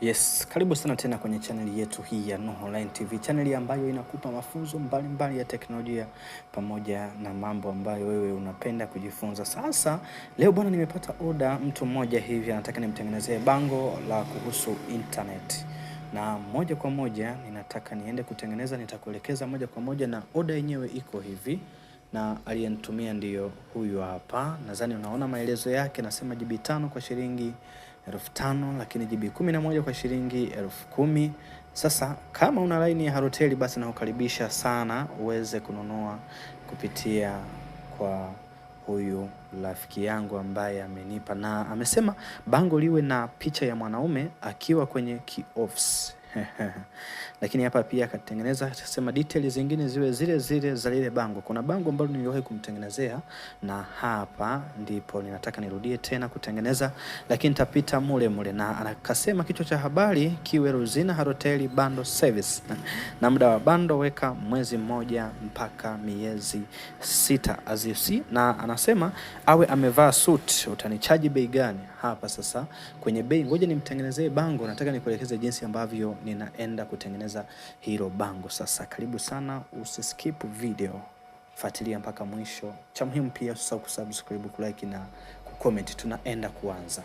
Yes, karibu sana tena kwenye channel yetu hii ya Nuh Online TV, channel ambayo inakupa mafunzo mbalimbali ya teknolojia pamoja na mambo ambayo wewe unapenda kujifunza. Sasa leo bwana, nimepata order, mtu mmoja hivi anataka nimtengenezee bango la kuhusu internet, na moja kwa moja ninataka niende kutengeneza. Nitakuelekeza moja kwa moja, na order yenyewe iko hivi, na aliyenitumia ndiyo huyu hapa. Nadhani unaona maelezo yake, nasema GB 5 kwa shilingi 5,000, lakini GB 11 kwa shilingi 10,000. Sasa kama una line ya Halotel, basi nakukaribisha sana uweze kununua kupitia kwa huyu rafiki yangu ambaye amenipa, na amesema bango liwe na picha ya mwanaume akiwa kwenye kiofisi. Lakini hapa pia akatengeneza, akasema details zingine ziwe zile zile za lile bango. Kuna bango ambalo niliwahi kumtengenezea, na hapa ndipo ninataka nirudie tena kutengeneza, lakini nitapita mule mule. Na akasema kichwa cha habari kiwe Ruzina Halotel bundle service, na muda wa bundle weka mwezi mmoja mpaka miezi 6 as you see. Na anasema awe amevaa suit. Utanichaji bei gani? Hapa sasa kwenye bei, ngoja nimtengenezee bango. Nataka nikuelekeze jinsi ambavyo ninaenda kutengeneza hilo bango. Sasa karibu sana, usiskip video, fuatilia mpaka mwisho. Cha muhimu pia usisahau kusubscribe, kulike na kucomment. Tunaenda kuanza.